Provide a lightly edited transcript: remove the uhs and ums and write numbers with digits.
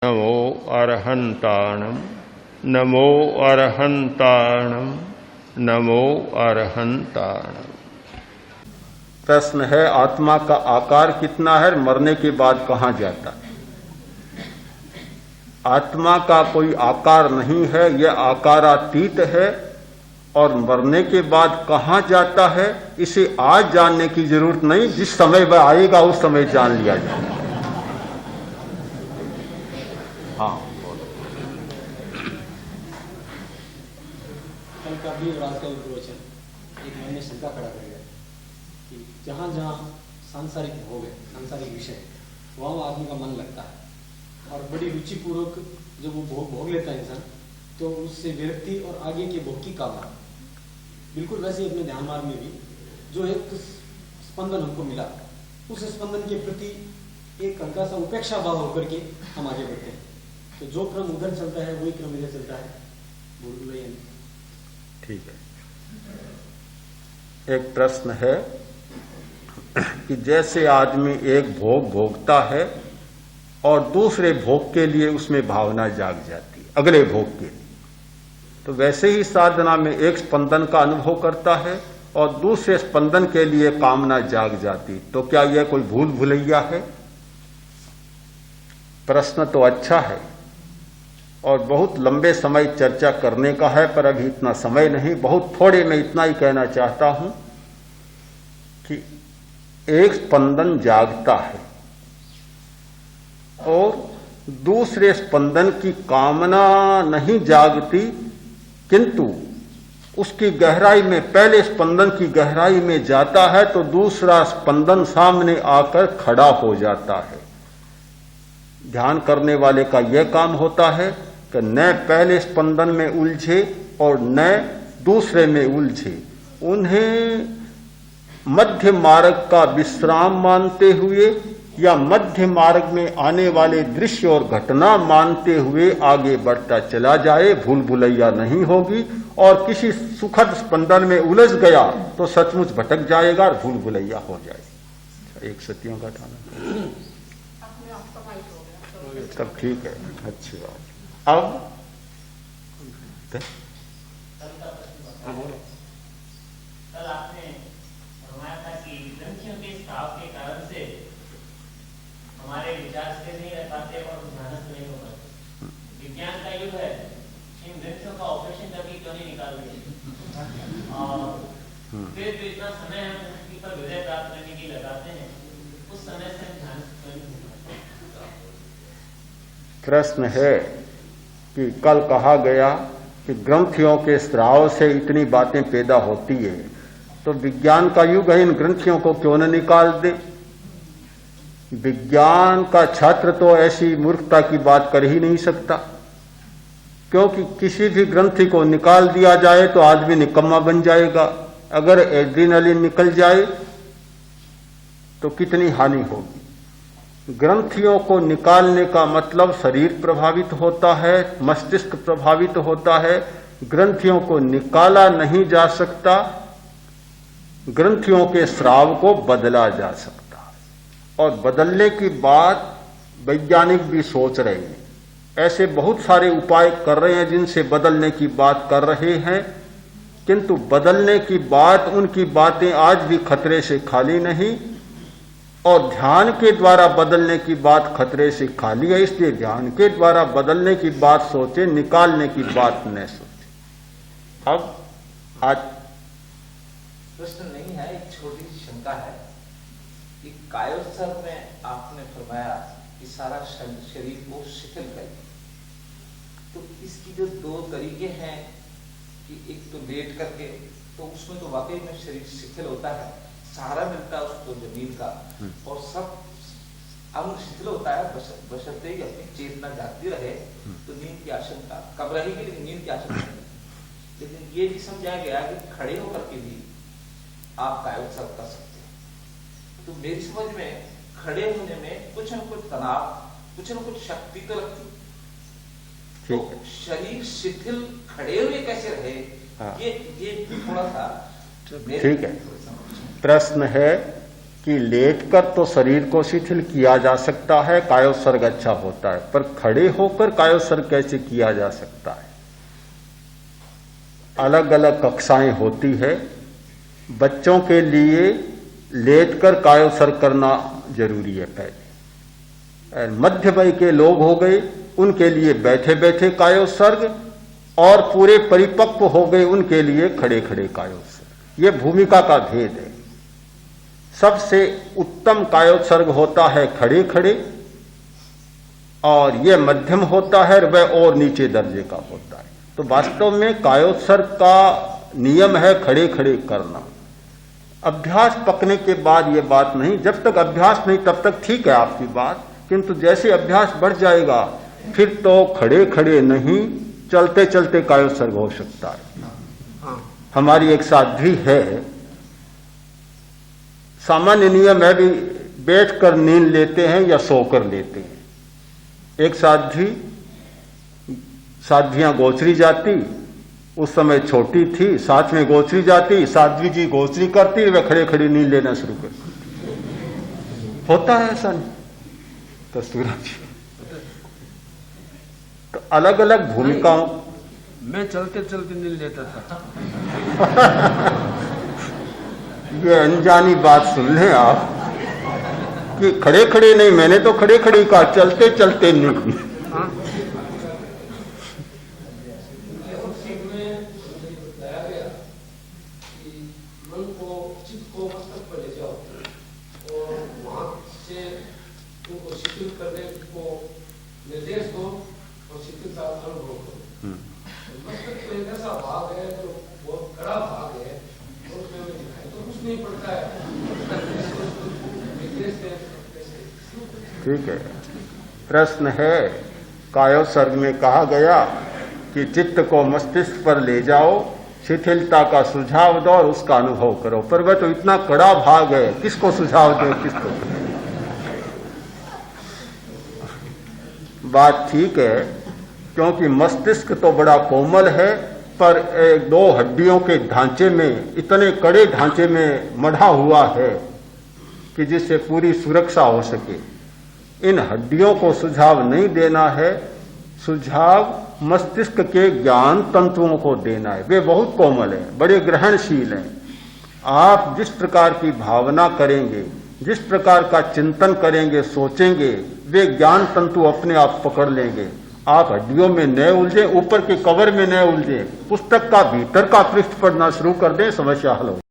नमो अरहंताणम नमो अरहंताणम नमो अरहंताणम। प्रश्न है, आत्मा का आकार कितना है, मरने के बाद कहां जाता है? आत्मा का कोई आकार नहीं है, यह आकारातीत है और मरने के बाद कहां जाता है इसे आज जानने की जरूरत नहीं, जिस समय वह आएगा उस समय जान लिया जाएगा। हाँ, कल का भी और आज का भी प्रवचन एक मन में शंका खड़ा करेगा कि जहाँ जहाँ सांसारिक भोग है, सांसारिक विषय, वहाँ आदमी का मन लगता है और बड़ी रुचिपूर्वक जब वो भोग लेता है इंसान, तो उससे विरक्ति और आगे के भोग की कामना। बिल्कुल वैसे ही अपने ध्यान मार्ग में भी जो एक स्पंदन हमको मिला, उस स्पंदन के प्रति एक हल्का सा उपेक्षा भाव होकर के हम आगे बढ़ते हैं। तो जो क्रम उधर चलता है वही क्रम इधर चलता है। बोल रहे हैं। ठीक है। एक प्रश्न है कि जैसे आदमी एक भोग भोगता है और दूसरे भोग के लिए उसमें भावना जाग जाती है, अगले भोग के लिए, तो वैसे ही साधना में एक स्पंदन का अनुभव करता है और दूसरे स्पंदन के लिए कामना जाग जाती, तो क्या यह कोई भूल भुलैया है? प्रश्न तो अच्छा है और बहुत लंबे समय चर्चा करने का है, पर अभी इतना समय नहीं। बहुत थोड़े में इतना ही कहना चाहता हूं कि एक स्पंदन जागता है और दूसरे स्पंदन की कामना नहीं जागती, किंतु उसकी गहराई में, पहले स्पंदन की गहराई में जाता है तो दूसरा स्पंदन सामने आकर खड़ा हो जाता है। ध्यान करने वाले का यह काम होता है कि न पहले स्पंदन में उलझे और न दूसरे में उलझे, उन्हें मध्य मार्ग का विश्राम मानते हुए या मध्य मार्ग में आने वाले दृश्य और घटना मानते हुए आगे बढ़ता चला जाए। भूल भुलैया नहीं होगी और किसी सुखद स्पंदन में उलझ गया तो सचमुच भटक जाएगा और भूल भुलैया हो जाएगा। एक सतियों का ठाना तब ठीक है, अच्छी बात। अब कल आपने फरमाया था कि ग्रंथियों के स्त्राव के कारण से हमारे विचार स्थिर नहीं रह पाते और ध्यानस्थ नहीं हो पाते। विज्ञान का युग है, इन ग्रंथियों का ऑपरेशन करके क्यों नहीं निकाल रहे? और फिर जो इतना समय हम उनकी पर विजय प्राप्त करने की लगाते हैं, उस समय से हम ध्यानस्थ क्यों नहीं हो पाते? प्रश्न है कि कल कहा गया कि ग्रंथियों के स्राव से इतनी बातें पैदा होती है, तो विज्ञान का युग है, इन ग्रंथियों को क्यों न निकाल दे? विज्ञान का छात्र तो ऐसी मूर्खता की बात कर ही नहीं सकता, क्योंकि किसी भी ग्रंथि को निकाल दिया जाए तो आदमी निकम्मा बन जाएगा। अगर एड्रीनलिन निकल जाए तो कितनी हानि होगी। ग्रंथियों को निकालने का मतलब शरीर प्रभावित होता है, मस्तिष्क प्रभावित होता है। ग्रंथियों को निकाला नहीं जा सकता, ग्रंथियों के स्राव को बदला जा सकता है और बदलने की बात वैज्ञानिक भी सोच रहे हैं। ऐसे बहुत सारे उपाय कर रहे हैं जिनसे बदलने की बात कर रहे हैं, किंतु बदलने की बात, उनकी बातें आज भी खतरे से खाली नहीं और ध्यान के द्वारा बदलने की बात खतरे से खाली है। इसलिए ध्यान के द्वारा बदलने की बात सोचे, निकालने की बात न सोचे। अब आज प्रश्न नहीं है, एक छोटी सी शंका है कि कायोत्सर्ग में आपने फरमाया कि सारा शरीर को शिथिल करे, तो इसकी जो दो तरीके हैं कि एक तो लेट करके, तो उसमें तो वाकई में शरीर शिथिल होता है, सहारा मिलता है उसको जमीन का और सब अंग शिथिल होता है, बशर्ते ही अपनी चेतना जागती रहे तो नींद की आशंका कब रहेगी, लेकिन नींद की आशंका नहीं। लेकिन ये भी समझाया गया कि खड़े होकर के भी आप कायोत्सर्ग कर सकते हैं। तो मेरी समझ में खड़े होने में कुछ न कुछ तनाव, कुछ न कुछ शक्ति तो लगती, तो शरीर शिथिल खड़े हुए कैसे रहे? हाँ। ये थोड़ा सा ठीक है। प्रश्न है कि लेटकर तो शरीर को शिथिल किया जा सकता है, कायोत्सर्ग अच्छा होता है, पर खड़े होकर कायोत्सर्ग कैसे किया जा सकता है? अलग अलग कक्षाएं होती है। बच्चों के लिए लेटकर कायोत्सर्ग करना जरूरी है पहले। मध्य वय के लोग हो गए, उनके लिए बैठे बैठे कायोत्सर्ग, और पूरे परिपक्व हो गए उनके लिए खड़े खड़े कायोत्सर्ग। ये भूमिका का भेद है। सबसे उत्तम कायोत्सर्ग होता है खड़े खड़े, और यह मध्यम होता है, वह और नीचे दर्जे का होता है। तो वास्तव में कायोत्सर्ग का नियम है खड़े खड़े करना। अभ्यास पकने के बाद ये बात नहीं, जब तक अभ्यास नहीं तब तक ठीक है आपकी बात, किंतु जैसे अभ्यास बढ़ जाएगा फिर तो खड़े खड़े नहीं, चलते चलते कायोत्सर्ग हो सकता है। हमारी एक साध्वी है, सामान्य नियम है भी बैठकर नींद लेते हैं या सोकर लेते हैं। एक साध्वियां गोचरी जाती, उस समय छोटी थी, साथ में गोचरी जाती, साध्वी जी गोचरी करती, वह खड़े खड़े नींद लेना शुरू करती। होता है ऐसा नहीं कस्तूरा जी? तो अलग अलग भूमिकाओं। मैं चलते चलते नींद लेता था। ये अनजानी बात सुन लें आप कि खड़े खड़े नहीं, मैंने तो खड़े खड़े कहा, चलते चलते नहीं। ठीक है। प्रश्न है, कायोत्सर्ग में कहा गया कि चित्त को मस्तिष्क पर ले जाओ, शिथिलता का सुझाव दो और उसका अनुभव करो, पर वह तो इतना कड़ा भाग है, किसको सुझाव दे, किसको? बात ठीक है, क्योंकि मस्तिष्क तो बड़ा कोमल है, पर एक दो हड्डियों के ढांचे में, इतने कड़े ढांचे में मढ़ा हुआ है कि जिससे पूरी सुरक्षा हो सके। इन हड्डियों को सुझाव नहीं देना है, सुझाव मस्तिष्क के ज्ञान तंतुओं को देना है। वे बहुत कोमल हैं, बड़े ग्रहणशील हैं। आप जिस प्रकार की भावना करेंगे, जिस प्रकार का चिंतन करेंगे, सोचेंगे, वे ज्ञान तंतु अपने आप पकड़ लेंगे। आप हड्डियों में न उलझे, ऊपर के कवर में न उलझे, पुस्तक का भीतर का पृष्ठ पढ़ना शुरू कर दें, समस्या हल हो।